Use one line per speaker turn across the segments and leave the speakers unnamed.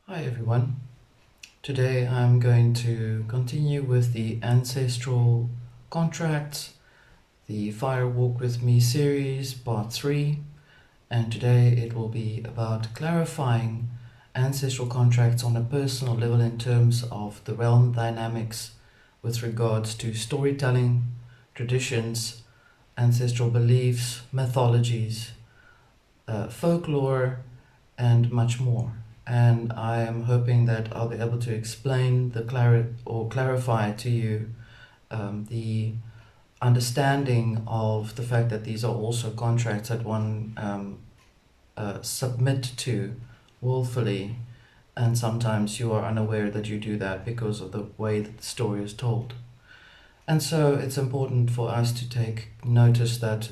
Hi everyone. Today I'm going to continue with the Ancestral Contracts, the Fire Walk With Me series, part 3, and today it will be about clarifying ancestral contracts on a personal level in terms of the realm dynamics with regards to storytelling, traditions, ancestral beliefs, mythologies, folklore, and much more. And I am hoping that I'll be able to explain clarify to you the understanding of the fact that these are also contracts that one submit to willfully, and sometimes you are unaware that you do that because of the way that the story is told. And so it's important for us to take notice that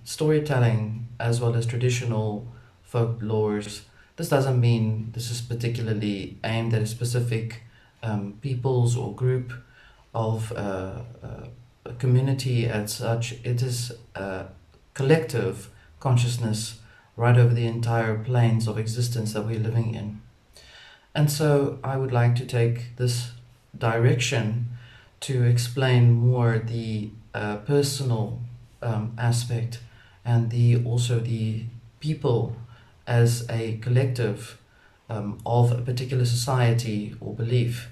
storytelling, as well as traditional folklores, this doesn't mean this is particularly aimed at a specific peoples or group of a community as such. It is a collective consciousness right over the entire planes of existence that we're living in. And so I would like to take this direction to explain more the personal aspect and also the people as a collective of a particular society or belief.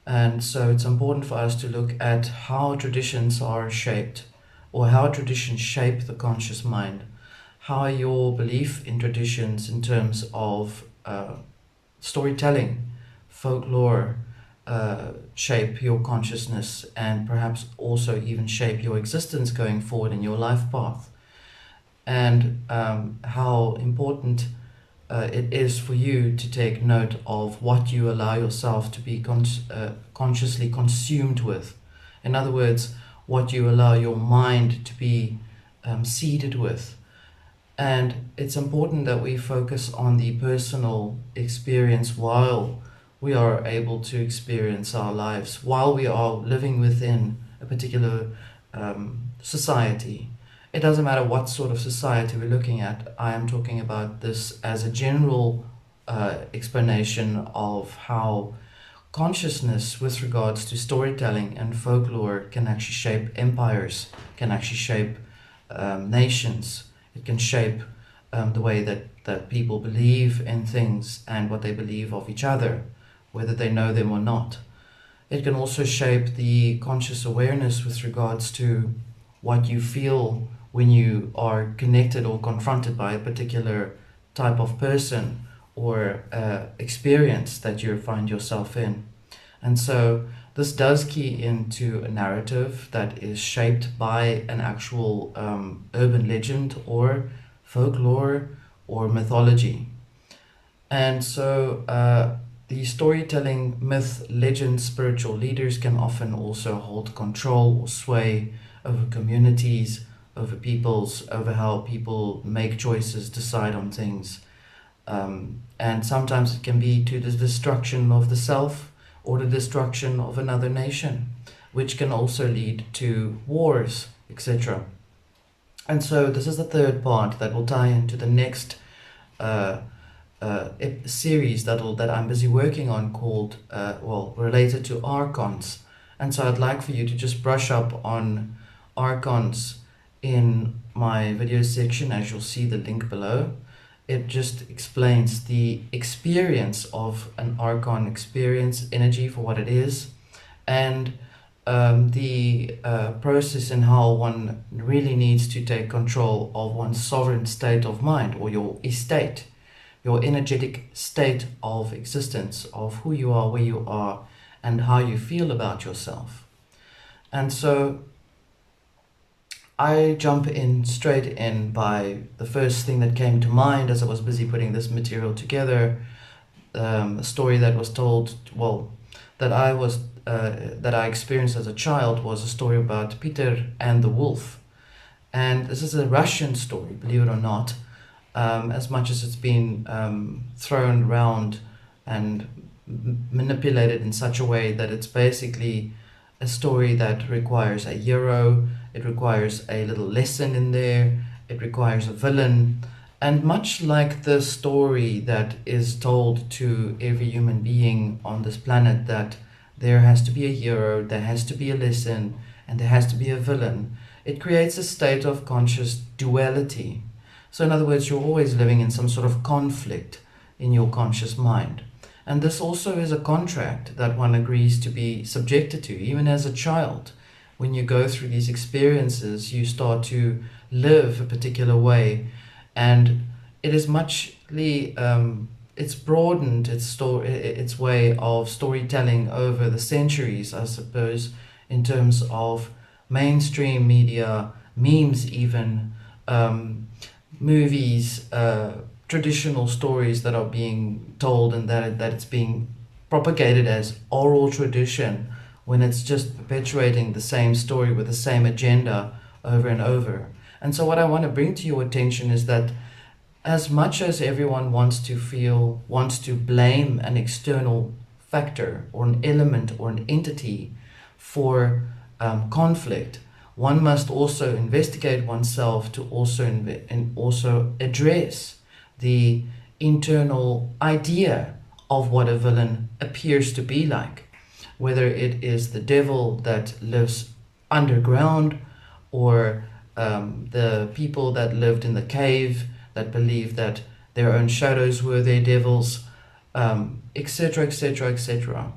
And so it's important for us to look at how traditions are shaped, or how traditions shape the conscious mind, how your belief in traditions in terms of storytelling, folklore, shape your consciousness, and perhaps also even shape your existence going forward in your life path, and how important it is for you to take note of what you allow yourself to be consciously consumed with. In other words, what you allow your mind to be seeded with. And it's important that we focus on the personal experience while we are able to experience our lives, while we are living within a particular society. It doesn't matter what sort of society we're looking at. I am talking about this as a general explanation of how consciousness with regards to storytelling and folklore can actually shape empires, can actually shape nations. It can shape the way that people believe in things and what they believe of each other, whether they know them or not. It can also shape the conscious awareness with regards to what you feel when you are connected or confronted by a particular type of person or experience that you find yourself in. And so this does key into a narrative that is shaped by an actual urban legend or folklore or mythology. And so the storytelling, myth, legend, spiritual leaders can often also hold control or sway over communities, over peoples, over how people make choices, decide on things. And sometimes it can be to the destruction of the self or the destruction of another nation, which can also lead to wars, etc. And so this is the third part that will tie into the next series that I'm busy working on, called, related to archons. And so I'd like for you to just brush up on archons in my video section, as you'll see the link below. It just explains the experience of an archon, experience energy for what it is, and the process in how one really needs to take control of one's sovereign state of mind, or your estate, your energetic state of existence, of who you are, where you are, and how you feel about yourself. And so I jump in straight in by the first thing that came to mind as I was busy putting this material together. A story that was told, that I experienced as a child, was a story about Peter and the wolf. And this is a Russian story, believe it or not, as much as it's been thrown around and manipulated in such a way that it's basically a story that requires a hero, it requires a little lesson in there, it requires a villain, And much like the story that is told to every human being on this planet, that there has to be a hero, there has to be a lesson, and there has to be a villain, it creates a state of conscious duality. So in other words, you're always living in some sort of conflict in your conscious mind. And this also is a contract that one agrees to be subjected to, even as a child. When you go through these experiences, you start to live a particular way, and it is muchly it's broadened its way of storytelling over the centuries, I suppose, in terms of mainstream media, memes, even movies, traditional stories that are being told, and that it's being propagated as oral tradition, when it's just perpetuating the same story with the same agenda over and over. And so what I want to bring to your attention is that as much as everyone wants to blame an external factor or an element or an entity for conflict, one must also investigate oneself to also address the internal idea of what a villain appears to be like, whether it is the devil that lives underground, or the people that lived in the cave that believed that their own shadows were their devils, etc., etc., etc.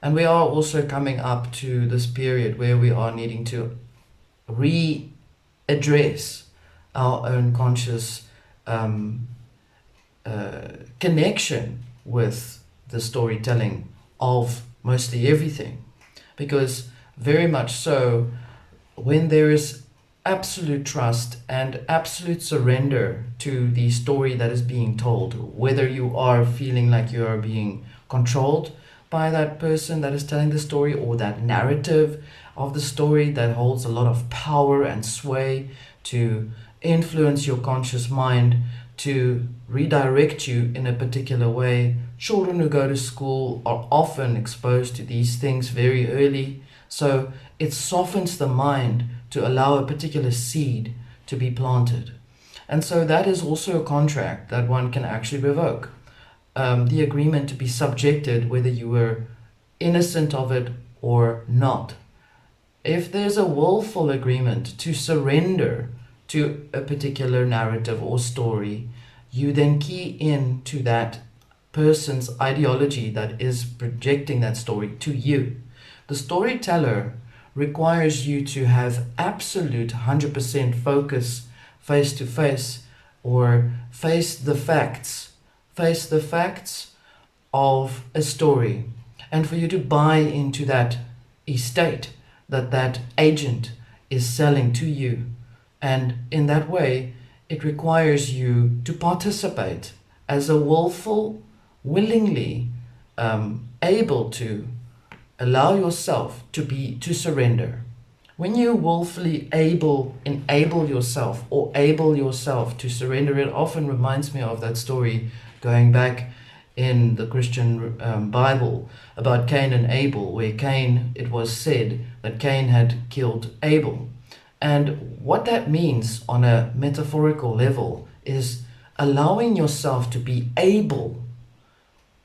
And we are also coming up to this period where we are needing to readdress our own conscious connection with the storytelling of mostly everything. Because very much so, when there is absolute trust and absolute surrender to the story that is being told, whether you are feeling like you are being controlled by that person that is telling the story, or that narrative of the story that holds a lot of power and sway to influence your conscious mind, to redirect you in a particular way. Children who go to school are often exposed to these things very early, so it softens the mind to allow a particular seed to be planted. And so that is also a contract that one can actually revoke. The agreement to be subjected, whether you were innocent of it or not. If there's a willful agreement to surrender to a particular narrative or story, you then key in to that person's ideology that is projecting that story to you. The storyteller requires you to have absolute 100% focus, face to face, or face the facts of a story, and for you to buy into that estate that that agent is selling to you. And in that way, it requires you to participate as a willingly able to allow yourself to surrender. When you willfully enable yourself or able yourself to surrender, it often reminds me of that story going back in the Christian Bible about Cain and Abel, where Cain, it was said that Cain had killed Abel. And what that means on a metaphorical level is allowing yourself to be able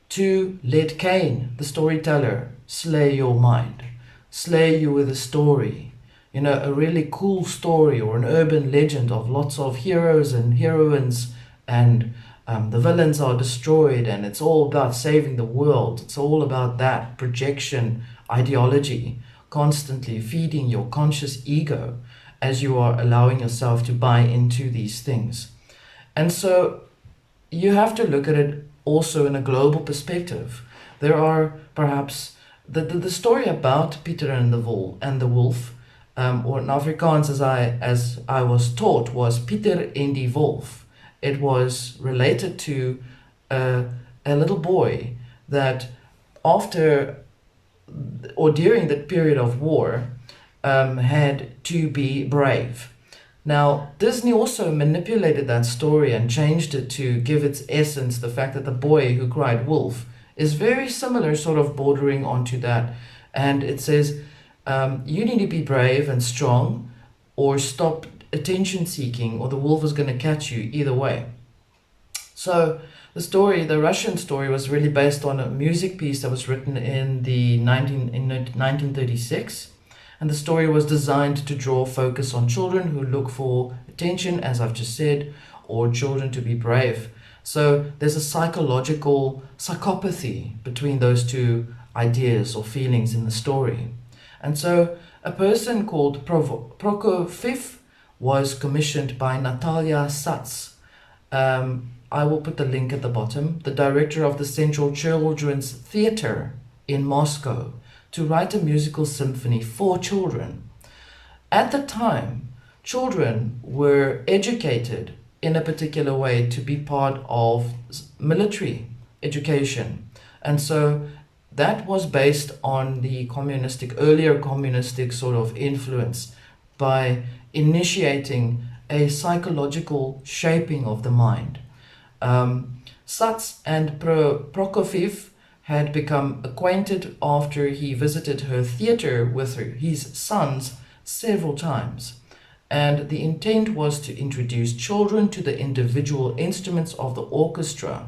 to let Cain, the storyteller, slay your mind, slay you with a story. You know, a really cool story or an urban legend of lots of heroes and heroines, and the villains are destroyed, and it's all about saving the world. It's all about that projection ideology, constantly feeding your conscious ego as you are allowing yourself to buy into these things. And so you have to look at it also in a global perspective. There are perhaps the story about Peter and the wolf, or in Afrikaans, as I was taught, was Pieter en die Wolf. It was related to a little boy that after or during that period of war had to be brave. Now, Disney also manipulated that story and changed it to give its essence the fact that the boy who cried wolf is very similar, sort of bordering onto that. And it says, you need to be brave and strong, or stop attention seeking, or the wolf is going to catch you either way. So the story, the Russian story, was really based on a music piece that was written in the 1936, and the story was designed to draw focus on children who look for attention, as I've just said, or children to be brave. So there's a psychological psychopathy between those two ideas or feelings in the story. And so a person called Prokofiev was commissioned by Natalia Sats. I will put the link at the bottom, the director of the Central Children's Theatre in Moscow, to write a musical symphony for children. At the time, children were educated in a particular way to be part of military education. And so that was based on the earlier communistic sort of influence by initiating a psychological shaping of the mind. Sats and Prokofiev had become acquainted after he visited her theater with his sons several times. And the intent was to introduce children to the individual instruments of the orchestra.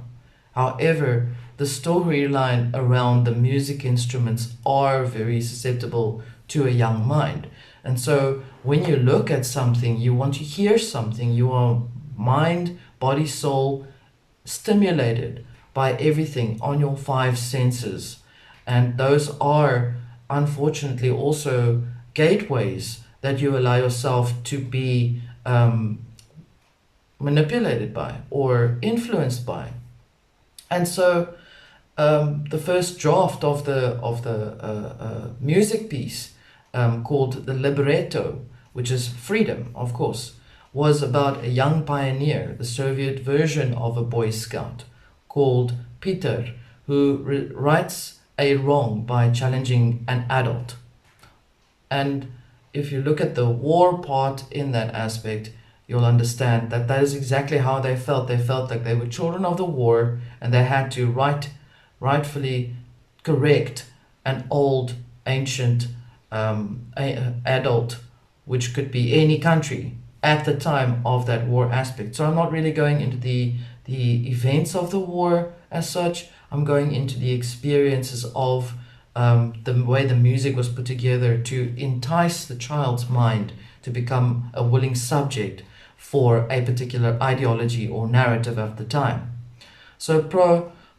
However, the storyline around the music instruments are very susceptible to a young mind. And so when you look at something, you want to hear something, you are mind, body, soul stimulated by everything on your five senses. And those are unfortunately also gateways that you allow yourself to be manipulated by or influenced by. And so the first draft of the music piece, called the libretto, which is freedom, of course, was about a young pioneer, the Soviet version of a Boy Scout, called Peter, who rights a wrong by challenging an adult. And if you look at the war part in that aspect, you'll understand that that is exactly how they felt. They felt like they were children of the war, and they had to rightfully correct an old, ancient adult, which could be any country at the time of that war aspect. So I'm not really going into the events of the war as such. I'm going into the experiences of the way the music was put together to entice the child's mind to become a willing subject for a particular ideology or narrative at the time. So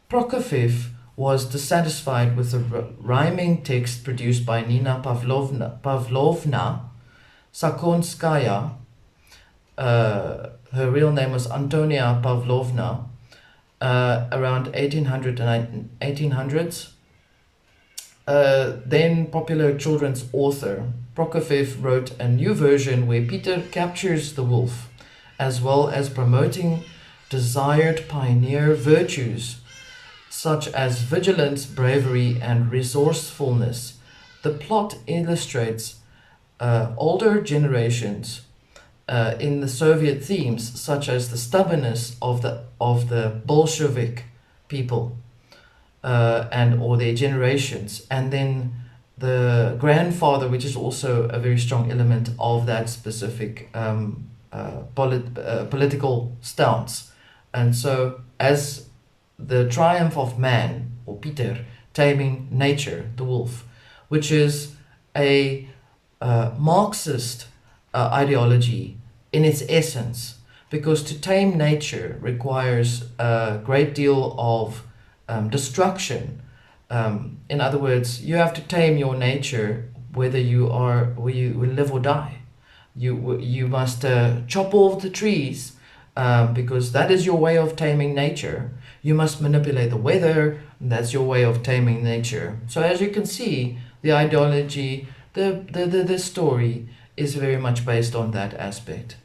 Prokofiev was dissatisfied with the rhyming text produced by Nina Pavlovna Sakonskaya. Her real name was Antonia Pavlovna, around 1800 and 1800s. Then popular children's author Prokofiev wrote a new version where Peter captures the wolf, as well as promoting desired pioneer virtues such as vigilance, bravery, and resourcefulness. The plot illustrates older generations in the Soviet themes, such as the stubbornness of the Bolshevik people and or their generations, and then the grandfather, which is also a very strong element of that specific political stance. And so, as the triumph of man, or Peter, taming nature, the wolf, which is a Marxist ideology in its essence, because to tame nature requires a great deal of destruction. In other words, you have to tame your nature whether you live or die. You must chop off the trees because that is your way of taming nature. You must manipulate the weather, and that's your way of taming nature. So as you can see, the ideology, the story is very much based on that aspect.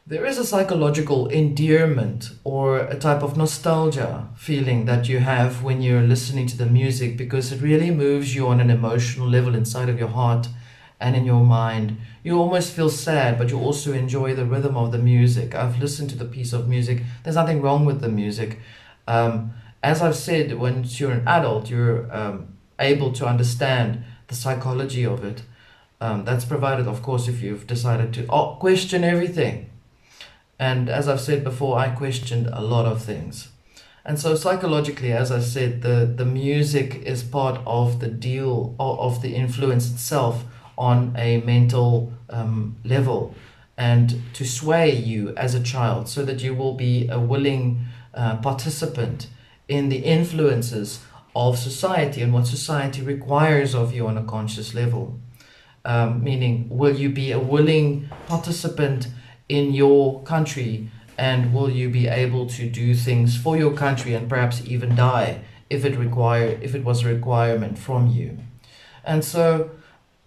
There is a psychological endearment or a type of nostalgia feeling that you have when you're listening to the music, because it really moves you on an emotional level inside of your heart and in your mind. You almost feel sad, but you also enjoy the rhythm of the music. I've listened to the piece of music. There's nothing wrong with the music. As I've said, once you're an adult, you're able to understand the psychology of it. That's provided, of course, if you've decided to question everything. And as I've said before, I questioned a lot of things. And so psychologically, as I said, the music is part of the deal of the influence itself on a mental level, and to sway you as a child so that you will be a willing participant in the influences of society and what society requires of you on a conscious level. Meaning, will you be a willing participant in your country, and will you be able to do things for your country and perhaps even die if it was a requirement from you? And so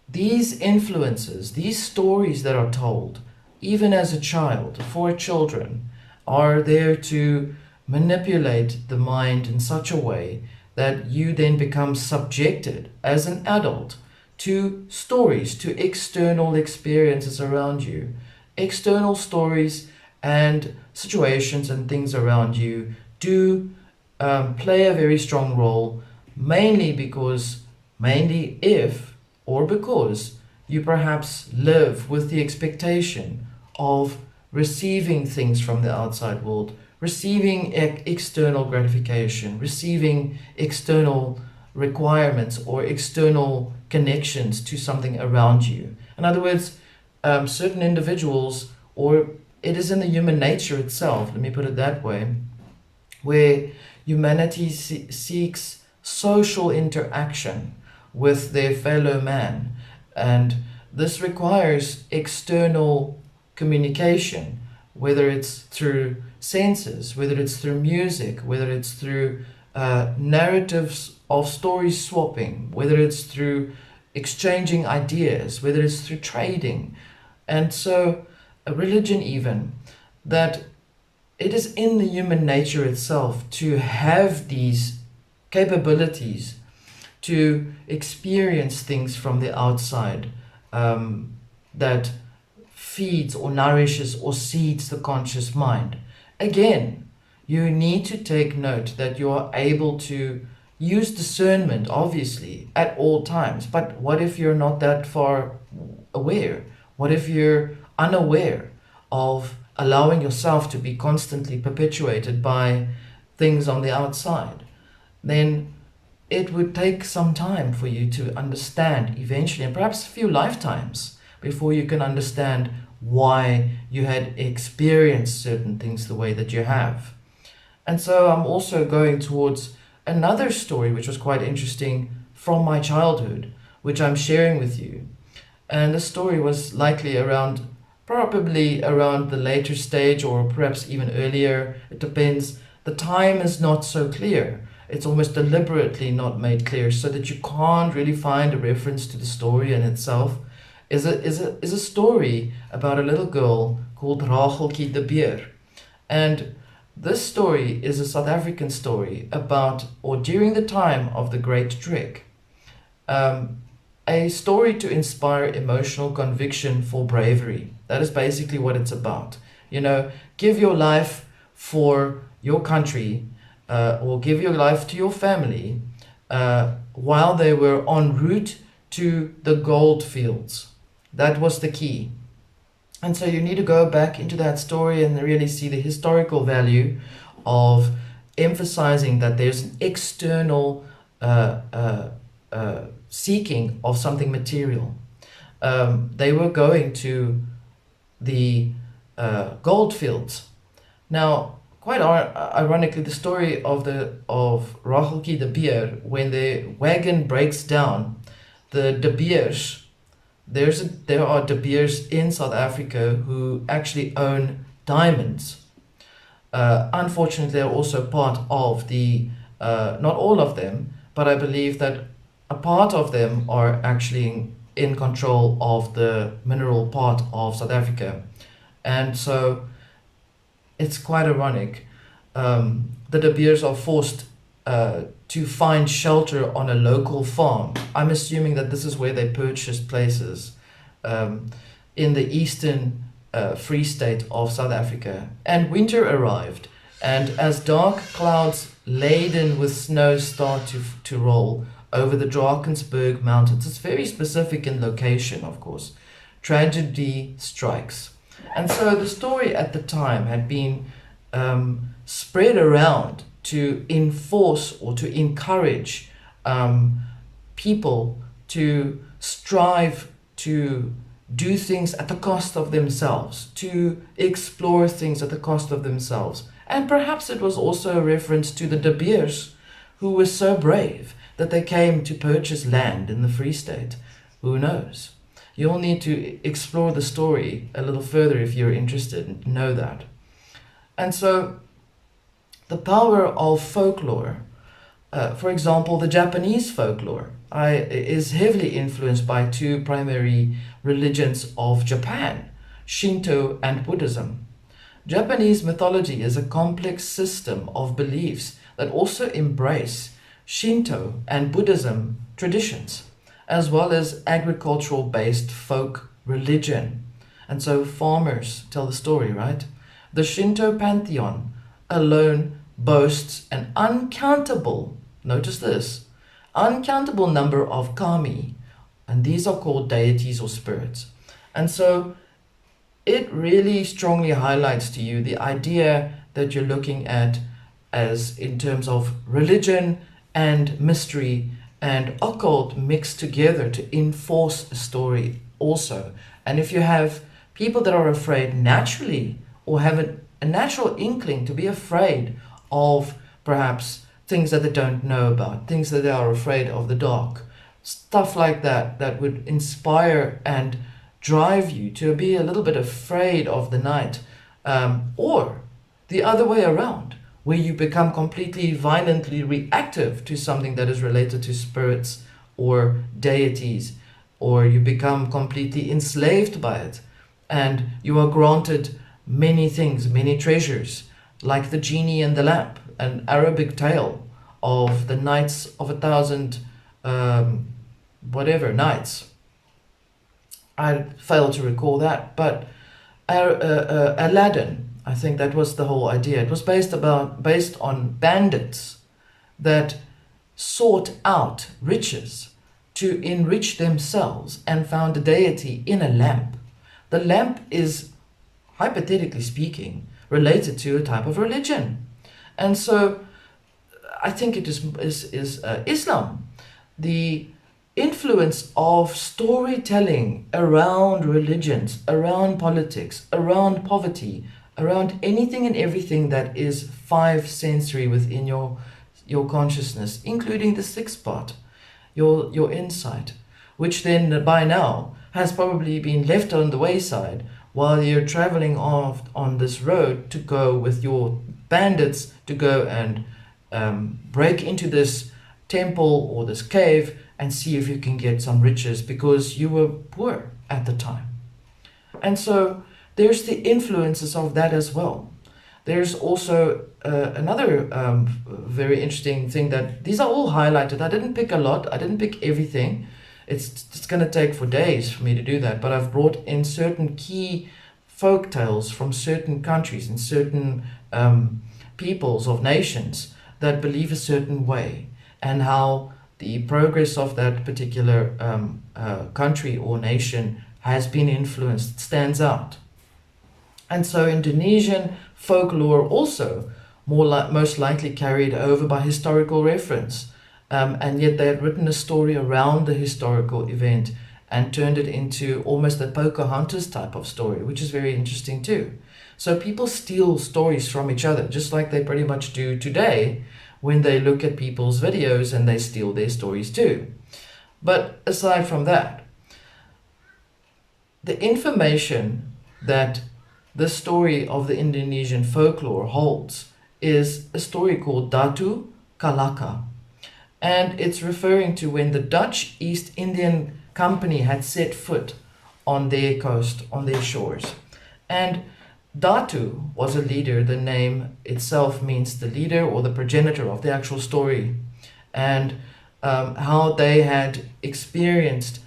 these influences, these stories that are told, even as a child, for children, are there to manipulate the mind in such a way that you then become subjected as an adult to stories, to external experiences around you. External stories and situations and things around you do play a very strong role, mainly if or because you perhaps live with the expectation of receiving things from the outside world, receiving external gratification, receiving external requirements or external connections to something around you. In other words, certain individuals, or it is in the human nature itself, let me put it that way, where humanity seeks social interaction with their fellow man. And this requires external communication, whether it's through senses, whether it's through music, whether it's through narratives of story swapping, whether it's through exchanging ideas, whether it's through trading. And so a religion even, that it is in the human nature itself to have these capabilities to experience things from the outside, that feeds or nourishes or seeds the conscious mind. Again, you need to take note that you are able to use discernment, obviously, at all times. But what if you're not that far aware? What if you're unaware of allowing yourself to be constantly perpetuated by things on the outside? Then it would take some time for you to understand eventually, and perhaps a few lifetimes, before you can understand why you had experienced certain things the way that you have. And so I'm also going towards another story which was quite interesting from my childhood, which I'm sharing with you. And the story was likely probably around the later stage, or perhaps even earlier. It depends. The time is not so clear. It's almost deliberately not made clear, so that you can't really find a reference to the story in itself. Is a story about a little girl called Racheltjie de Beer. And this story is a South African story about, or during the time of the Great Trek, a story to inspire emotional conviction for bravery. That is basically what it's about. You know, give your life for your country, or give your life to your family, while they were en route to the gold fields. That was the key. And so you need to go back into that story and really see the historical value of emphasizing that there's an external seeking of something material. They were going to the gold fields. Now, quite ironically, the story of Racheltjie de Beer, when the wagon breaks down, the De Beers, there are De Beers in South Africa who actually own diamonds. Unfortunately, they're also part of the, not all of them, but I believe that a part of them are actually in control of the mineral part of South Africa. And so it's quite ironic. The De Beers are forced to find shelter on a local farm. I'm assuming that this is where they purchased places, in the eastern Free State of South Africa. And winter arrived, and as dark clouds laden with snow start to roll over the Drakensberg Mountains, it's very specific in location, of course, tragedy strikes. And so the story at the time had been spread around to enforce or to encourage people to strive to do things at the cost of themselves, to explore things at the cost of themselves. And perhaps it was also a reference to the De Beers, who were so brave that they came to purchase land in the Free State. Who knows? You'll need to explore the story a little further if you're interested and know that. And so the power of folklore, for example, the Japanese folklore, is heavily influenced by two primary religions of Japan, Shinto and Buddhism. Japanese mythology is a complex system of beliefs that also embrace Shinto and Buddhism traditions, as well as agricultural-based folk religion. And so farmers tell the story, right? The Shinto pantheon alone boasts an uncountable, notice this, uncountable number of kami, and these are called deities or spirits. And so it really strongly highlights to you the idea that you're looking at as in terms of religion and mystery and occult mixed together to enforce a story also. And if you have people that are afraid naturally or have a natural inkling to be afraid of perhaps things that they don't know about, things that they are afraid of the dark, stuff like that, that would inspire and drive you to be a little bit afraid of the night, or the other way around, where you become completely violently reactive to something that is related to spirits or deities, or you become completely enslaved by it, and you are granted many things, many treasures, like the genie and the lamp, an Arabic tale of the Nights of 1,000 whatever nights. I fail to recall that, but Aladdin, I think that was the whole idea. It was based on bandits that sought out riches to enrich themselves and found a deity in a lamp. The lamp is, hypothetically speaking, related to a type of religion. And so I think it is Islam. The influence of storytelling around religions, around politics, around poverty, around anything and everything that is five sensory within your consciousness, including the sixth part, your insight, which then by now has probably been left on the wayside while you're traveling off on this road to go with your bandits to go and break into this temple or this cave and see if you can get some riches because you were poor at the time. And so there's the influences of that as well. There's also another very interesting thing that these are all highlighted. I didn't pick a lot. I didn't pick everything. It's going to take for days for me to do that. But I've brought in certain key folk tales from certain countries and certain peoples of nations that believe a certain way, and how the progress of that particular country or nation has been influenced, stands out. And so Indonesian folklore also most likely carried over by historical reference, and yet they had written a story around the historical event and turned it into almost a Pocahontas type of story, which is very interesting too. So people steal stories from each other, just like they pretty much do today when they look at people's videos and they steal their stories too. But aside from that, the information that the story of the Indonesian folklore holds is a story called Datu Kalaka. And it's referring to when the Dutch East Indian Company had set foot on their coast, on their shores. And Datu was a leader. The name itself means the leader or the progenitor of the actual story. And how they had experienced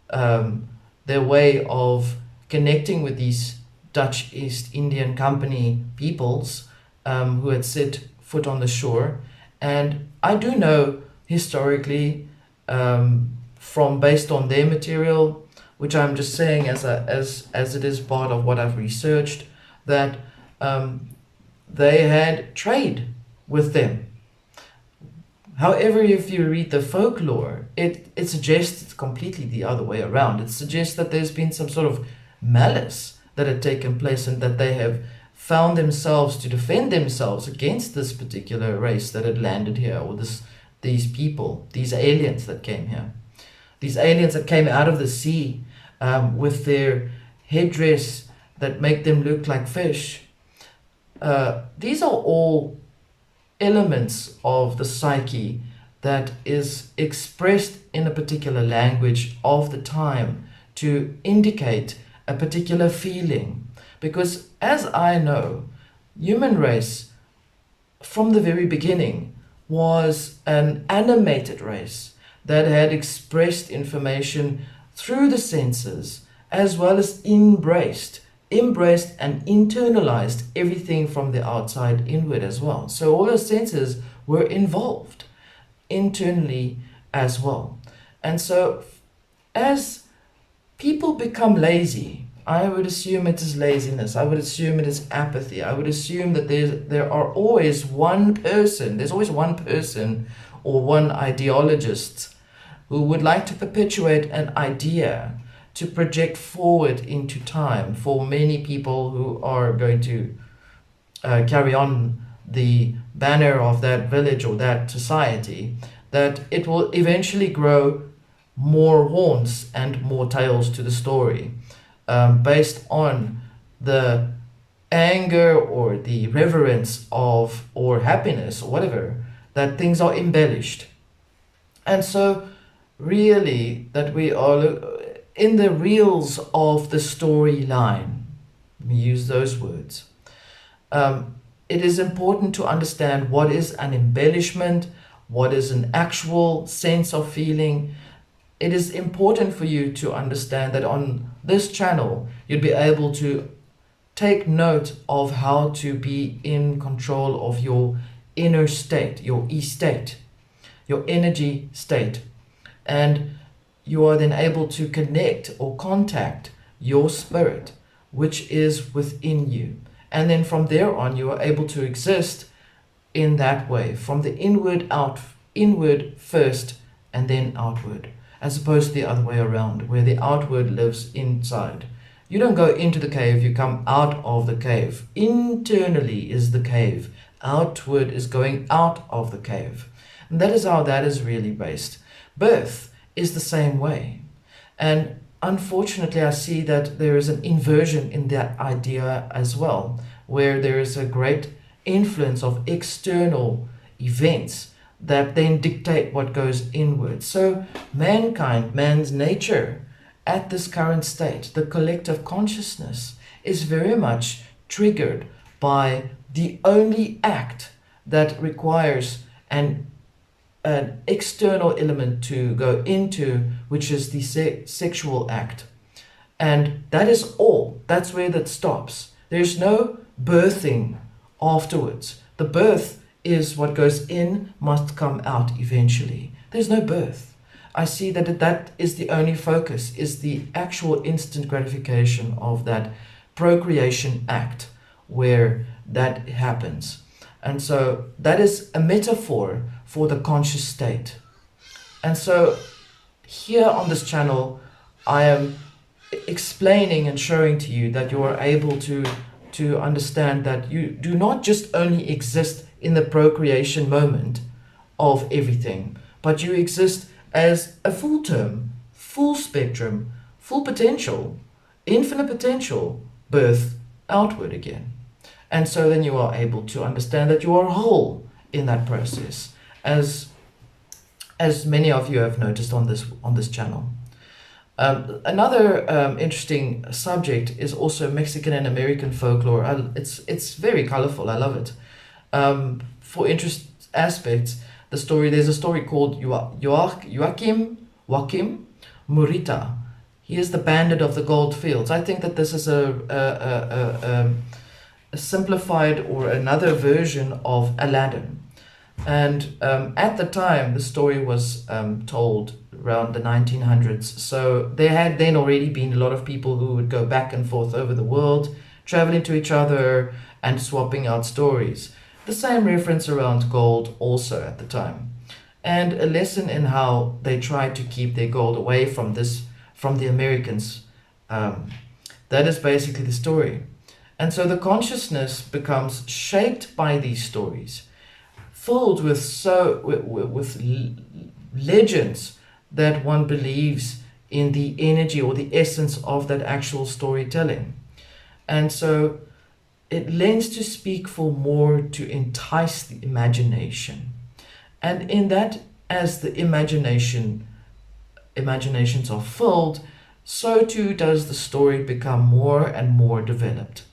their way of connecting with these Dutch East Indian Company peoples who had set foot on the shore. And I do know historically, from based on their material, which I'm just saying as it is part of what I've researched, that they had trade with them. However, if you read the folklore, it suggests completely the other way around. It suggests that there's been some sort of malice that had taken place, and that they have found themselves to defend themselves against this particular race that had landed here, or these people, these aliens that came here. These aliens that came out of the sea with their headdress that make them look like fish. These are all elements of the psyche that is expressed in a particular language of the time to indicate a particular feeling. Because as I know, human race from the very beginning was an animated race that had expressed information through the senses, as well as embraced and internalized everything from the outside inward as well. So all the senses were involved internally as well. And so as people become lazy, I would assume it is laziness. I would assume it is apathy. I would assume that there's always one person or one ideologist who would like to perpetuate an idea to project forward into time for many people who are going to carry on the banner of that village or that society, that it will eventually grow more horns and more tails to the story, based on the anger or the reverence of, or happiness or whatever, that things are embellished. And so really that we are in the reels of the storyline, we use those words. It is important to understand what is an embellishment, what is an actual sense of feeling. It is important for you to understand that on this channel, you'd be able to take note of how to be in control of your inner state, your estate, your energy state. And you are then able to connect or contact your spirit, which is within you. And then from there on, you are able to exist in that way, from the inward out, inward first, and then outward, as opposed to the other way around, where the outward lives inside. You don't go into the cave, you come out of the cave. Internally is the cave. Outward is going out of the cave. And that is how that is really based. Birth is the same way. And unfortunately, I see that there is an inversion in that idea as well, where there is a great influence of external events that then dictate what goes inward. So mankind, man's nature at this current state, the collective consciousness, is very much triggered by the only act that requires an external element to go into, which is the sexual act. And that is all. That's where that stops. There's no birthing afterwards. The birth is what goes in must come out eventually. There's no birth. I see that is the only focus, is the actual instant gratification of that procreation act where that happens. And so that is a metaphor for the conscious state. And so here on this channel, I am explaining and showing to you that you are able to understand that you do not just only exist in the procreation moment of everything, but you exist as a full term, full spectrum, full potential, infinite potential, birth outward again. And so then you are able to understand that you are whole in that process, as many of you have noticed on this channel. Another interesting subject is also Mexican and American folklore. It's very colorful. I love it. For interest aspects, there's a story called Joachim Murita. He is the bandit of the gold fields. I think that this is a simplified or another version of Aladdin. And at the time, the story was told around the 1900s. So there had then already been a lot of people who would go back and forth over the world, traveling to each other and swapping out stories. The same reference around gold also at the time. And a lesson in how they tried to keep their gold away from the Americans. That is basically the story. And so the consciousness becomes shaped by these stories, filled with legends that one believes in the energy or the essence of that actual storytelling. And so it lends to speak for more to entice the imagination. And in that, as the imaginations are filled, so too does the story become more and more developed.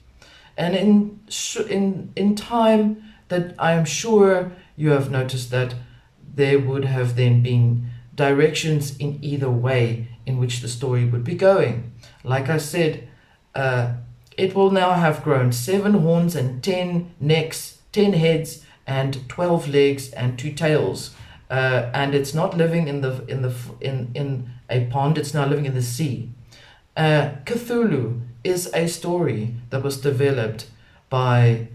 And in time, that I am sure you have noticed that there would have then been directions in either way in which the story would be going. Like I said, it will now have grown 7 horns and 10 necks, 10 heads and 12 legs and 2 tails. And it's not living in a pond, it's now living in the sea. Cthulhu is a story that was developed by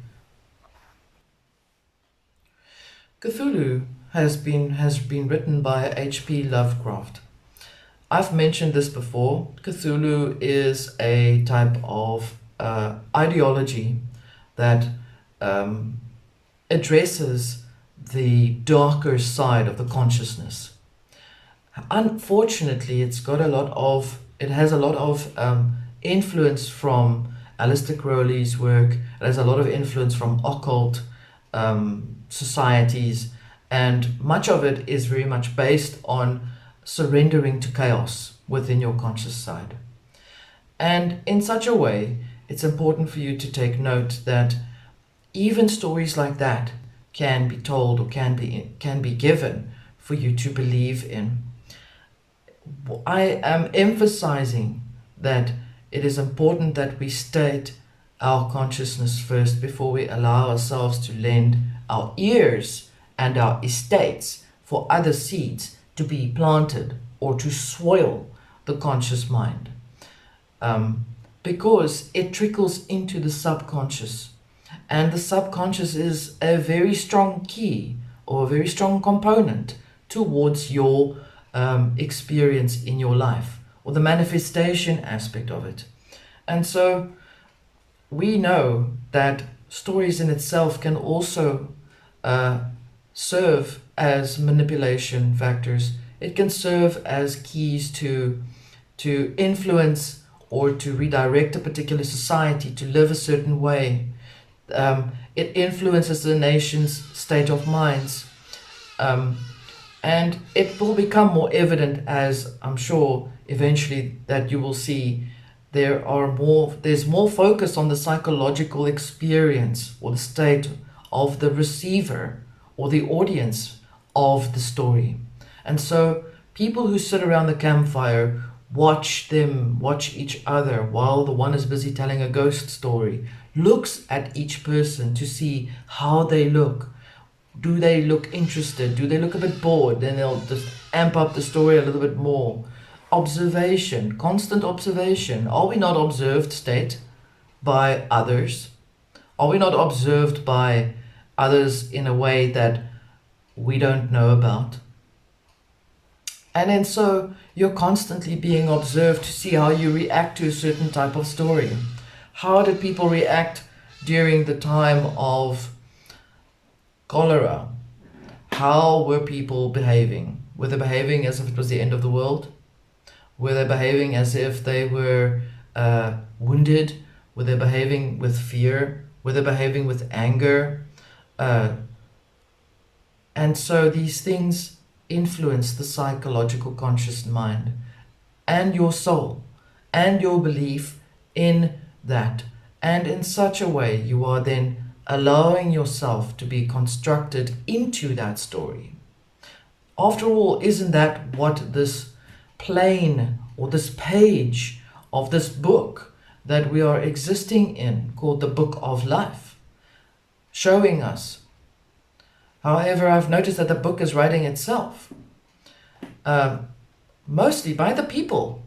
Cthulhu has been written by H.P. Lovecraft. I've mentioned this before. Cthulhu is a type of ideology that addresses the darker side of the consciousness. Unfortunately, it has a lot of influence from Aleister Crowley's work. It has a lot of influence from occult societies, and much of it is very much based on surrendering to chaos within your conscious side. And in such a way, it's important for you to take note that even stories like that can be told or can be given for you to believe in. I am emphasizing that it is important that we state our consciousness first before we allow ourselves to lend our ears and our estates for other seeds to be planted or to soil the conscious mind. Because it trickles into the subconscious, and the subconscious is a very strong key or a very strong component towards your experience in your life, or the manifestation aspect of it. And so we know that stories in itself can also serve as manipulation factors. It can serve as keys to influence or to redirect a particular society to live a certain way. It influences the nation's state of minds. And it will become more evident, as I'm sure eventually that you will see, there's more focus on the psychological experience or the state of the receiver or the audience of the story. And so people who sit around the campfire watch each other while the one is busy telling a ghost story, looks at each person to see how they look. Do they look interested? Do they look a bit bored? Then they'll just amp up the story a little bit more. Observation, constant observation. Are we not observed, state, by others? Are we not observed by others in a way that we don't know about? And then so you're constantly being observed to see how you react to a certain type of story. How did people react during the time of cholera? How were people behaving? Were they behaving as if it was the end of the world? Were they behaving as if they were wounded? Were they behaving with fear? Were they behaving with anger? And so these things influence the psychological conscious mind and your soul and your belief in that. And in such a way, you are then allowing yourself to be constructed into that story. After all, isn't that what this plane or this page of this book that we are existing in, called the Book of Life, showing us? However, I've noticed that the book is writing itself. mostly by the people,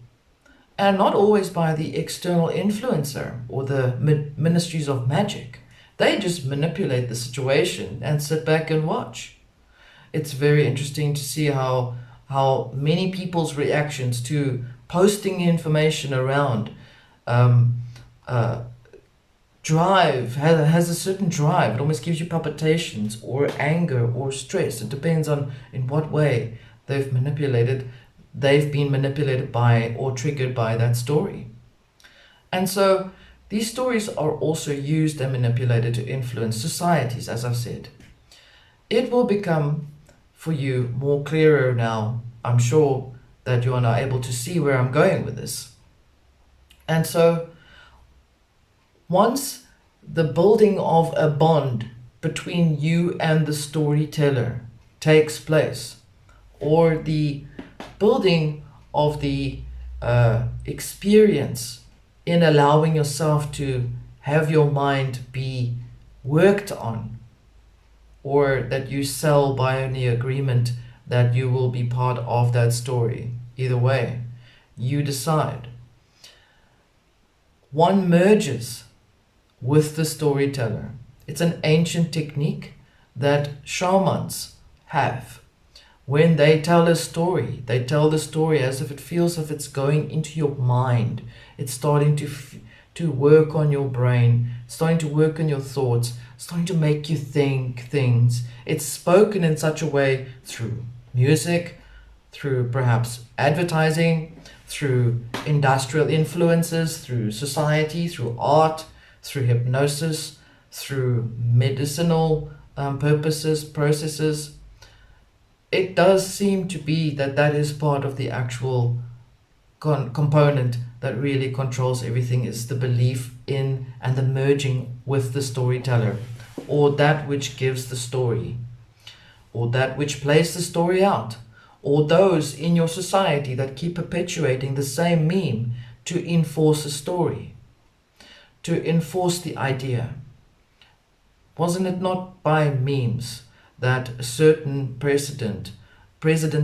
and not always by the external influencer or the ministries of magic. They just manipulate the situation and sit back and watch. It's very interesting to see how many people's reactions to posting information around um, uh, has a certain drive. It almost gives you palpitations or anger or stress. It depends on in what way they've been manipulated by or triggered by that story. And so these stories are also used and manipulated to influence societies, as I've said. It will become for you more clearer now. I'm sure that you are now able to see where I'm going with this. And so once the building of a bond between you and the storyteller takes place, or the building of the experience in allowing yourself to have your mind be worked on, or that you sell by any agreement that you will be part of that story. Either way, you decide. One merges with the storyteller. It's an ancient technique that shamans have. When they tell a story, they tell the story as if it feels as if it's going into your mind. It's starting to work on your brain, starting to work on your thoughts, starting to make you think things. It's spoken in such a way through music, through perhaps advertising, through industrial influences, through society, through art, through hypnosis, through medicinal purposes, processes. It does seem to be that is part of the actual component that really controls everything, is the belief in and the merging with the storyteller, or that which gives the story, or that which plays the story out, or those in your society that keep perpetuating the same meme to enforce a story, to enforce the idea. Wasn't it not by memes that a certain president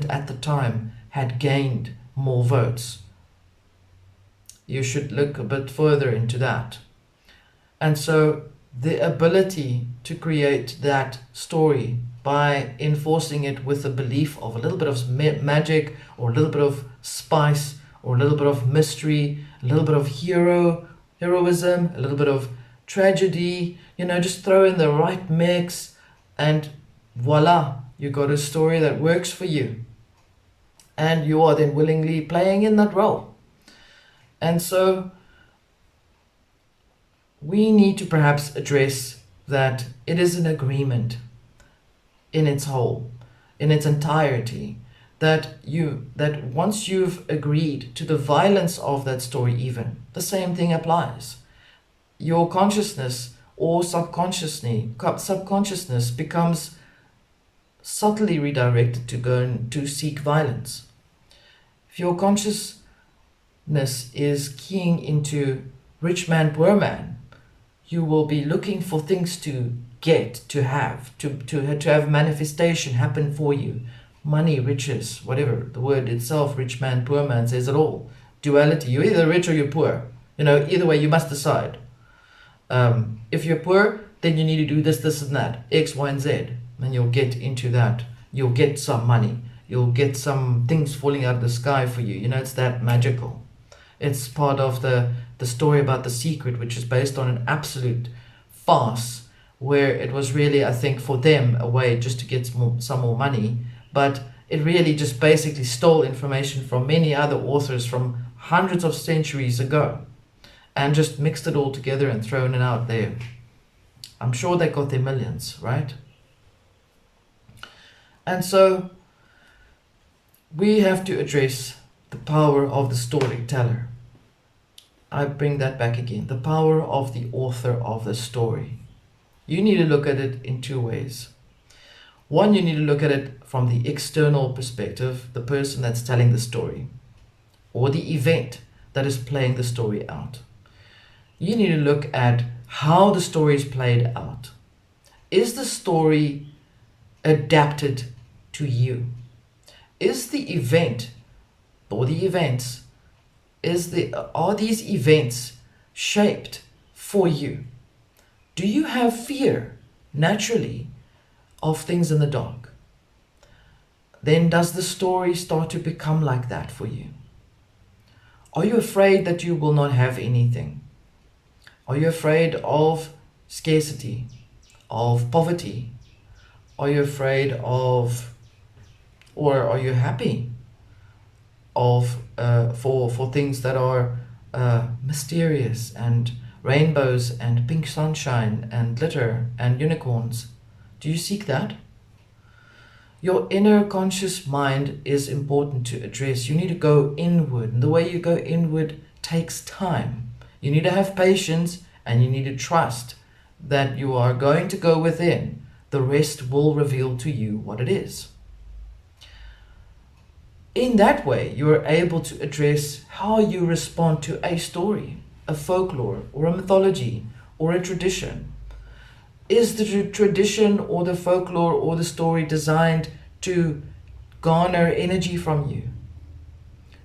at the time had gained more votes? You should look a bit further into that. And so the ability to create that story by enforcing it with a belief of a little bit of magic, or a little bit of spice, or a little bit of mystery, a little bit of heroism, a little bit of tragedy, just throw in the right mix, and voila, you got a story that works for you. And you are then willingly playing in that role. And so we need to perhaps address that it is an agreement in its whole, in its entirety, that once you've agreed to the violence of that story, even the same thing applies. Your consciousness or subconsciousness becomes subtly redirected to go and to seek violence. If your consciousness is keying into rich man, poor man, you will be looking for things to get, to have manifestation happen for you. Money, riches, whatever. The word itself, rich man, poor man, says it all. Duality. You're either rich or you're poor. Either way, you must decide. If you're poor, then you need to do this, this, and that. X, Y, and Z. And you'll get into that. You'll get some money. You'll get some things falling out of the sky for you. It's that magical. It's part of the story about The Secret, which is based on an absolute farce, where it was really, I think, for them a way just to get some more money. But it really just basically stole information from many other authors from hundreds of centuries ago, and just mixed it all together and thrown it out there. I'm sure they got their millions, right? And so we have to address the power of the storyteller. I bring that back again. The power of the author of the story. You need to look at it in two ways. One, you need to look at it from the external perspective, the person that's telling the story, or the event that is playing the story out. You need to look at how the story is played out. Is the story adapted to you? Is the event or the events, are these events shaped for you? Do you have fear naturally of things in the dark? Then does the story start to become like that for you? Are you afraid that you will not have anything? Are you afraid of scarcity, of poverty? Are you afraid of, or are you happy of for things that are mysterious and rainbows and pink sunshine and glitter and unicorns? Do you seek that? Your inner conscious mind is important to address. You need to go inward, and the way you go inward takes time. You need to have patience, and you need to trust that you are going to go within. The rest will reveal to you what it is. In that way, you are able to address how you respond to a story, a folklore, or a mythology, or a tradition. Is the tradition or the folklore or the story designed to garner energy from you?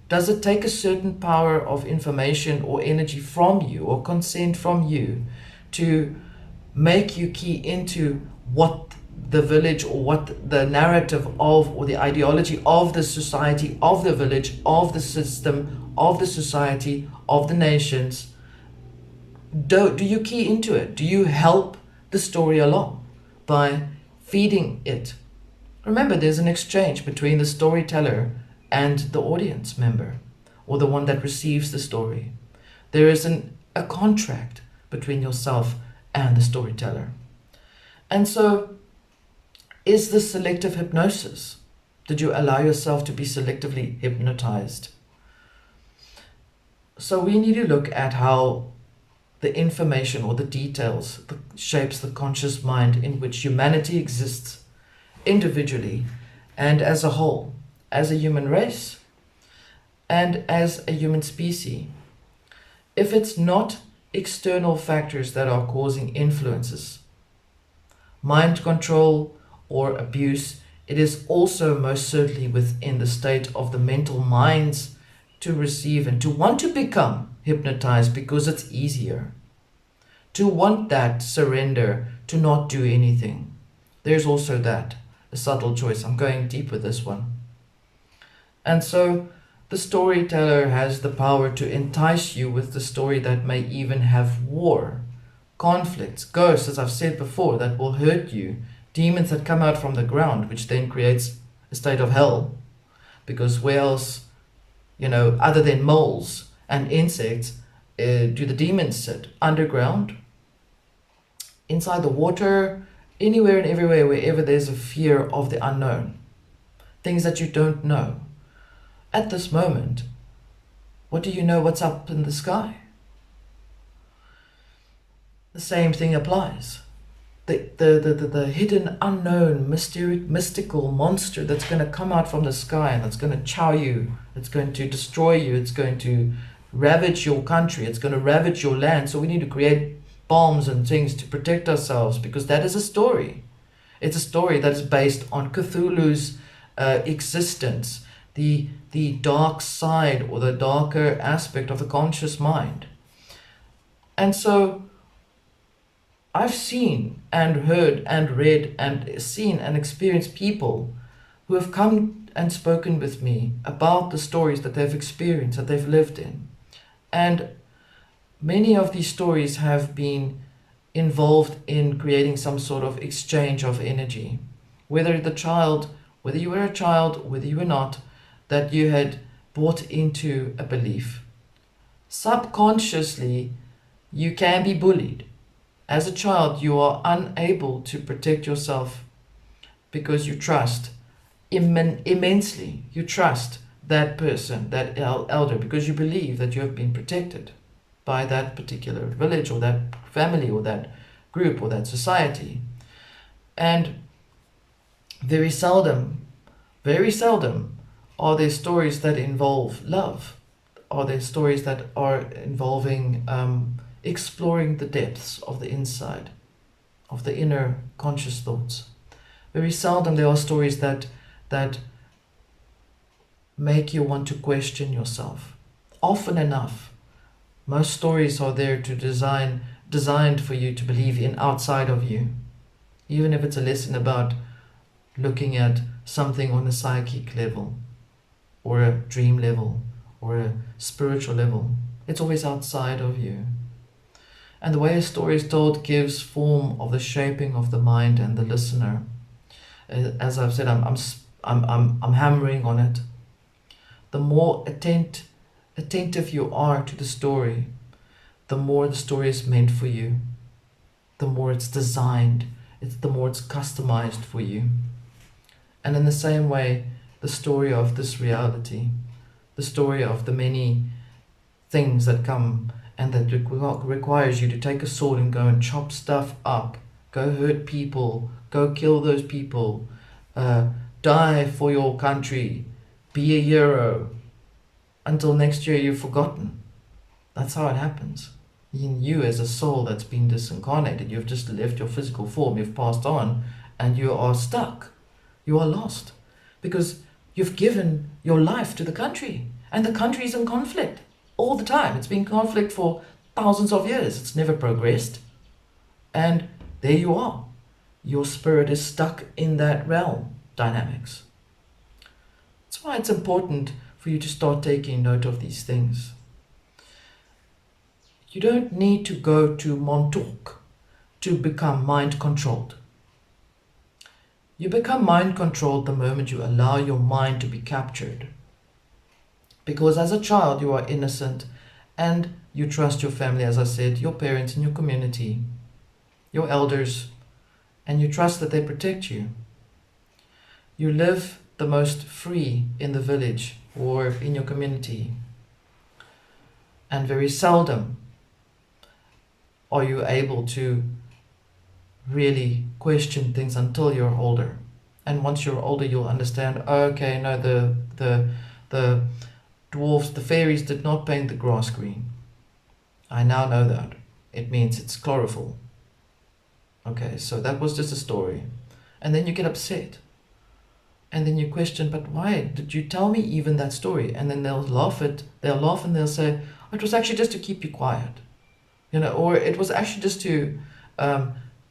Does it take a certain power of information or energy from you or consent from you to make you key into what the village or what the narrative of or the ideology of the society, of the village, of the system, of the society, of the nations? Do you key into it? Do you help the story along by feeding it? Remember, there's an exchange between the storyteller and the audience member, or the one that receives the story. There is a contract between yourself and the storyteller. And so, is this selective hypnosis? Did you allow yourself to be selectively hypnotized? So we need to look at how the information or the details shapes the conscious mind in which humanity exists individually and as a whole, as a human race and as a human species. If it's not external factors that are causing influences, mind control or abuse, it is also most certainly within the state of the mental minds to receive and to want to become hypnotized because it's easier. To want that surrender, to not do anything. There's also that, a subtle choice. I'm going deep with this one. And so the storyteller has the power to entice you with the story that may even have war, conflicts, ghosts, as I've said before, that will hurt you, demons that come out from the ground, which then creates a state of hell. Because where else, other than moles and insects, do the demons sit? Underground, inside the water, anywhere and everywhere, wherever there's a fear of the unknown, things that you don't know. At this moment, what do you know what's up in the sky? The same thing applies. The hidden, unknown, mystical monster that's going to come out from the sky and that's going to chow you, it's going to destroy you, it's going to ravage your country, it's going to ravage your land. So we need to create bombs and things to protect ourselves, because that is a story. It's a story that is based on Cthulhu's existence, the dark side or the darker aspect of the conscious mind. And so I've seen and heard and read and seen and experienced people who have come and spoken with me about the stories that they've experienced, that they've lived in. And many of these stories have been involved in creating some sort of exchange of energy. Whether you were a child, whether you were not, that you had bought into a belief. Subconsciously, you can be bullied. As a child, you are unable to protect yourself because you trust immensely. You trust that person, that elder, because you believe that you have been protected by that particular village or that family or that group or that society. And very seldom are there stories that involve love. Are there stories that are involving exploring the depths of the inside, of the inner conscious thoughts. Very seldom there are stories that make you want to question yourself. Often enough, most stories are there to designed for you to believe in outside of you. Even if it's a lesson about looking at something on a psychic level, or a dream level, or a spiritual level, it's always outside of you. And the way a story is told gives form of the shaping of the mind and the listener. As I've said, I'm hammering on it. The more attentive you are to the story, the more the story is meant for you, the more it's designed, the more it's customized for you. And in the same way, the story of this reality, the story of the many things that come and that requires you to take a sword and go and chop stuff up, go hurt people, go kill those people, die for your country, be a hero. Until next year you've forgotten. That's how it happens. In you as a soul that's been disincarnated, you've just left your physical form, you've passed on, and you are stuck. You are lost. Because you've given your life to the country. And the country is in conflict all the time. It's been in conflict for thousands of years. It's never progressed. And there you are. Your spirit is stuck in that realm dynamics. That's why it's important for you to start taking note of these things. You don't need to go to Montauk to become mind controlled. You become mind controlled the moment you allow your mind to be captured. Because as a child you are innocent and you trust your family, as I said, your parents and your community, your elders, and you trust that they protect you. You live the most free in the village or in your community. And very seldom are you able to really question things until you're older. And once you're older, you'll understand, oh, okay, no, the dwarves, the fairies did not paint the grass green. I now know that. It means it's chlorophyll. Okay, so that was just a story. And then you get upset. And then you question, but why did you tell me even that story? And then they'll laugh and they'll say, oh, it was actually just to keep you quiet. Or it was actually just to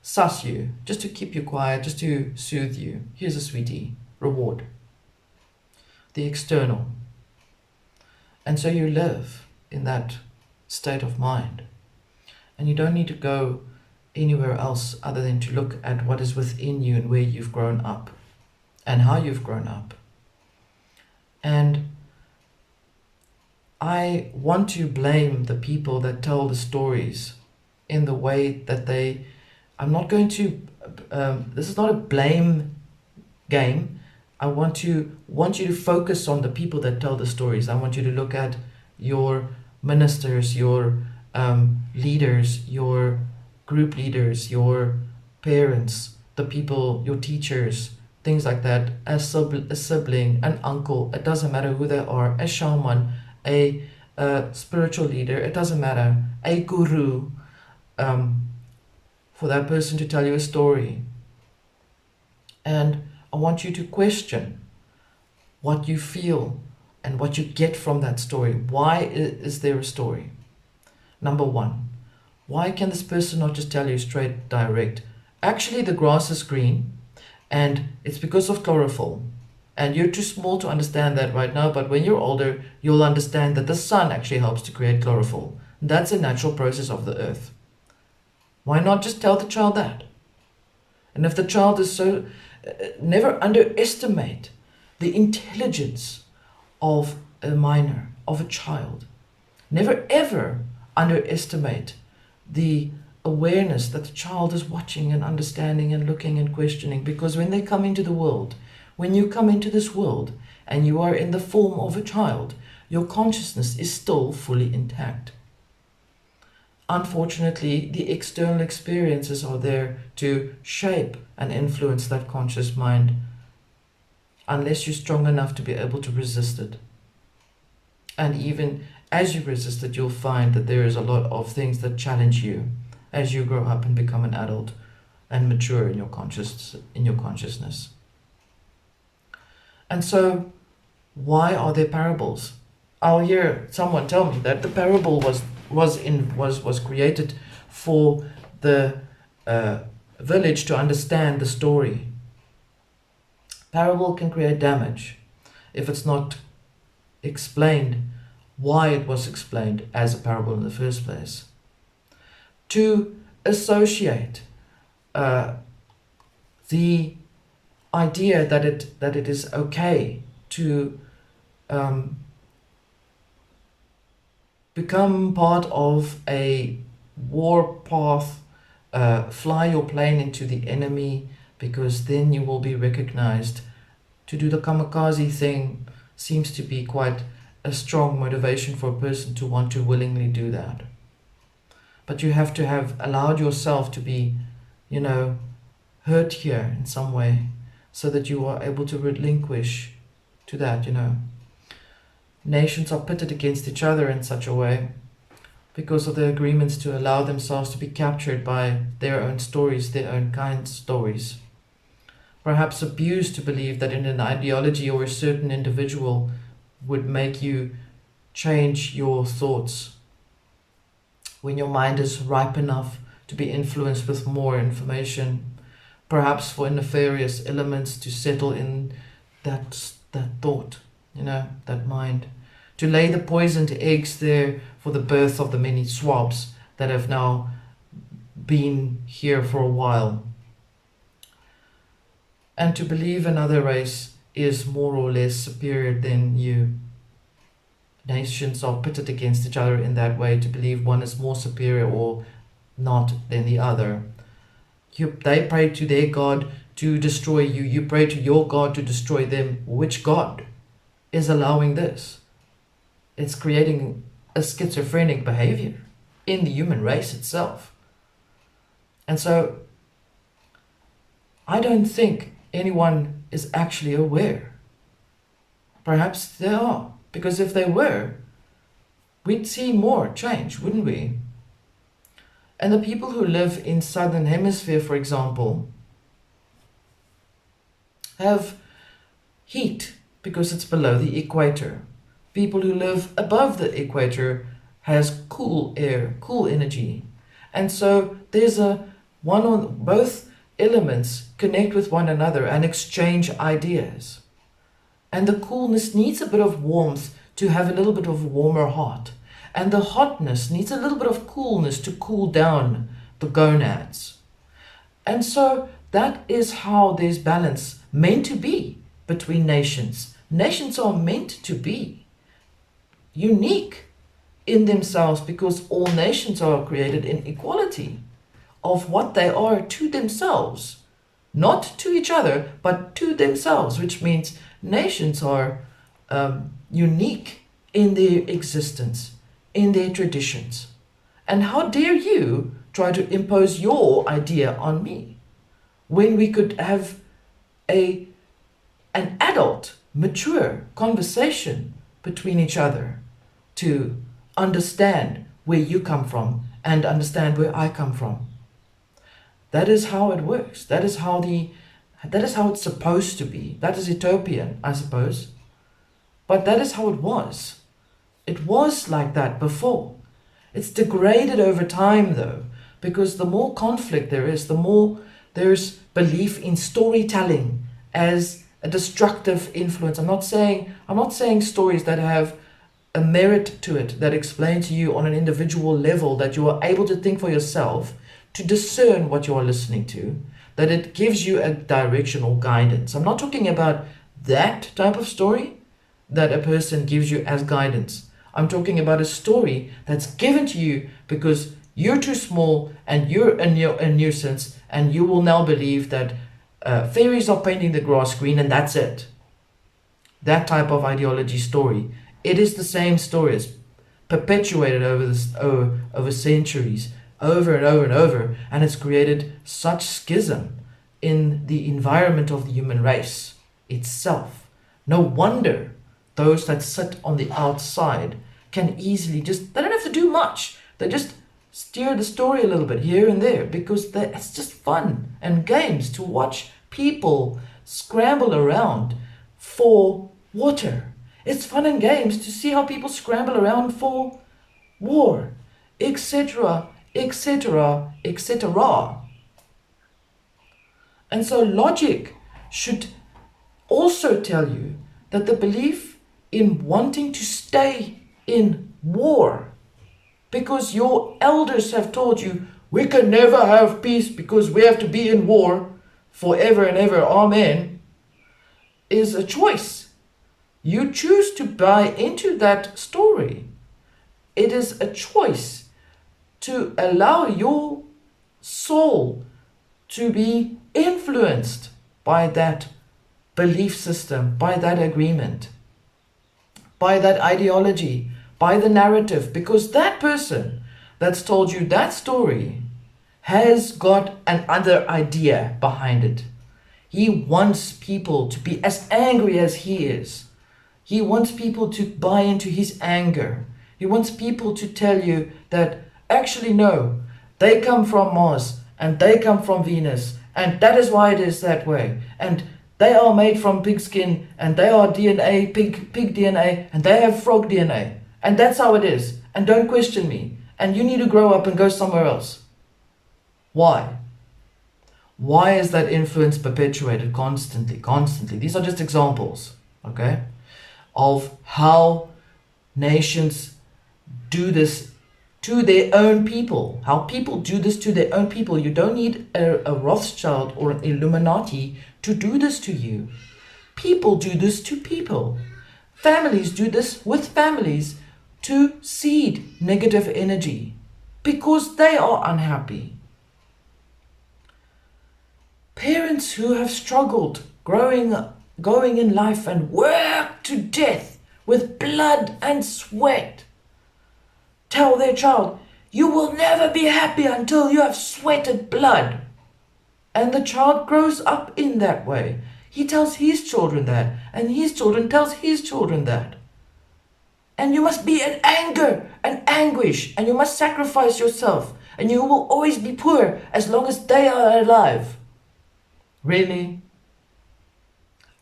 suss you, just to keep you quiet, just to soothe you. Here's a sweetie, reward. The external. And so you live in that state of mind. And you don't need to go anywhere else other than to look at what is within you and where you've grown up and how you've grown up. And I want to blame the people that tell the stories in the way that I'm not going to, this is not a blame game. I want you to focus on the people that tell the stories. I want you to look at your ministers, your leaders, your group leaders, your parents, the people, your teachers, things like that, a sibling, an uncle, it doesn't matter who they are, a shaman, a spiritual leader, it doesn't matter, a guru, for that person to tell you a story. And I want you to question what you feel and what you get from that story. Why is there a story? Number one, why can this person not just tell you straight, direct, actually the grass is green and it's because of chlorophyll? And you're too small to understand that right now, but when you're older, you'll understand that the sun actually helps to create chlorophyll. That's a natural process of the earth. Why not just tell the child that? And if the child is so, never underestimate the intelligence of a minor, of a child. Never ever underestimate the awareness that the child is watching and understanding and looking and questioning, because when they come into the world, when you come into this world and you are in the form of a child, your consciousness is still fully intact. Unfortunately, the external experiences are there to shape and influence that conscious mind, unless you're strong enough to be able to resist it. And even as you resist it, you'll find that there is a lot of things that challenge you as you grow up and become an adult and mature in your consciousness. And so Why are there parables? I'll hear someone tell me that the parable was created for the village to understand the story. Parable can create damage if it's not explained why it was explained as a parable in the first place. To associate the idea that it is okay to become part of a war path, fly your plane into the enemy, because then you will be recognized. To do the kamikaze thing seems to be quite a strong motivation for a person to want to willingly do that. But you have to have allowed yourself to be, hurt here in some way, so that you are able to relinquish to that, Nations are pitted against each other in such a way because of the agreements to allow themselves to be captured by their own stories, their own kind stories. Perhaps abused to believe that in an ideology or a certain individual would make you change your thoughts. When your mind is ripe enough to be influenced with more information, perhaps for nefarious elements to settle in that thought, that mind, to lay the poisoned eggs there for the birth of the many swabs that have now been here for a while. And to believe another race is more or less superior than you. Nations are pitted against each other in that way, to believe one is more superior or not than the other. They pray to their God to destroy you. You pray to your God to destroy them. Which God is allowing this? It's creating a schizophrenic behavior in the human race itself. And so I don't think anyone is actually aware. Perhaps they are, because if they were, we'd see more change, wouldn't we? And the people who live in Southern Hemisphere, for example, have heat because it's below the equator. People who live above the equator has cool air, cool energy. And so there's both elements connect with one another and exchange ideas. And the coolness needs a bit of warmth to have a little bit of a warmer heart. And the hotness needs a little bit of coolness to cool down the gonads. And so that is how there's balance meant to be between nations. Nations are meant to be unique in themselves because all nations are created in equality of what they are to themselves. Not to each other, but to themselves, which means nations are unique in their existence, in their traditions. And how dare you try to impose your idea on me when we could have an adult, mature conversation between each other to understand where you come from and understand where I come from. That is how it works. That is how it's supposed to be. That is utopian, I suppose. But that is how it was. It was like that before. It's degraded over time though, because the more conflict there is, the more there's belief in storytelling as a destructive influence. I'm not saying stories that have a merit to it, that explain to you on an individual level, that you are able to think for yourself, to discern what you are listening to, that it gives you a direction or guidance. I'm not talking about that type of story that a person gives you as guidance. I'm talking about a story that's given to you because you're too small and you're a nuisance, and you will now believe that fairies are painting the grass green and that's it. That type of ideology story. It is the same story. It's perpetuated over centuries, over and over and over, and it's created such schism in the environment of the human race itself. No wonder those that sit on the outside can easily they don't have to do much. They just steer the story a little bit here and there because it's just fun and games to watch people scramble around for water It's fun and games to see how people scramble around for war, etc., etc., etc. And so logic should also tell you that the belief in wanting to stay in war, because your elders have told you we can never have peace because we have to be in war forever and ever, amen, is a choice. You choose to buy into that story. It is a choice to allow your soul to be influenced by that belief system, by that agreement, by that ideology, by the narrative, because that person that's told you that story has got another idea behind it. He wants people to be as angry as he is. He wants people to buy into his anger. He wants people to tell you that actually no, they come from Mars and they come from Venus and that is why it is that way. And they are made from pig skin and they are DNA, pig DNA, and they have frog DNA. And that's how it is. And don't question me. And you need to grow up and go somewhere else. Why? Why is that influence perpetuated constantly? These are just examples, okay, of how nations do this to their own people. How people do this to their own people. You don't need a Rothschild or an Illuminati to do this to you. People do this to people. Families do this with families to seed negative energy because they are unhappy. Parents who have struggled going in life and worked to death with blood and sweat tell their child, you will never be happy until you have sweated blood. And the child grows up in that way. He tells his children that, and his children tells his children that. And you must be in anger and anguish, and you must sacrifice yourself, and you will always be poor as long as they are alive. Really?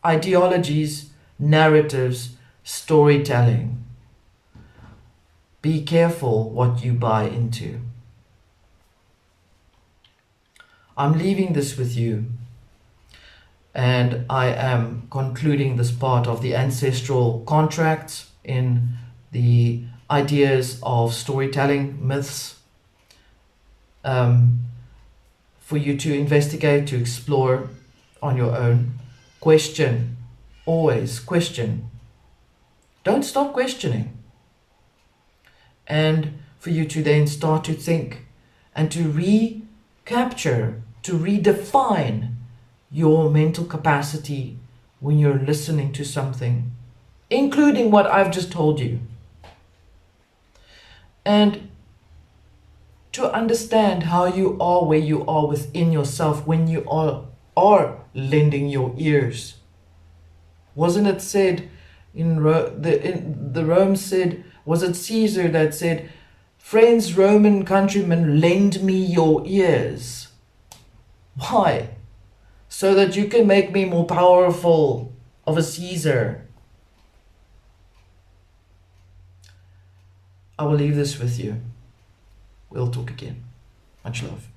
Ideologies, narratives, storytelling. Be careful what you buy into. I'm leaving this with you, and I am concluding this part of the ancestral contracts in the ideas of storytelling, myths, for you to investigate, to explore on your own. Question, always question. Don't stop questioning. And for you to then start to think and to recapture, to redefine your mental capacity when you're listening to something, including what I've just told you. And to understand how you are where you are within yourself when you are lending your ears. Wasn't it said in the Rome said, was it Caesar that said, friends, Roman countrymen, lend me your ears? Why? So that you can make me more powerful of a Caesar. I will leave this with you. We'll talk again. Much love.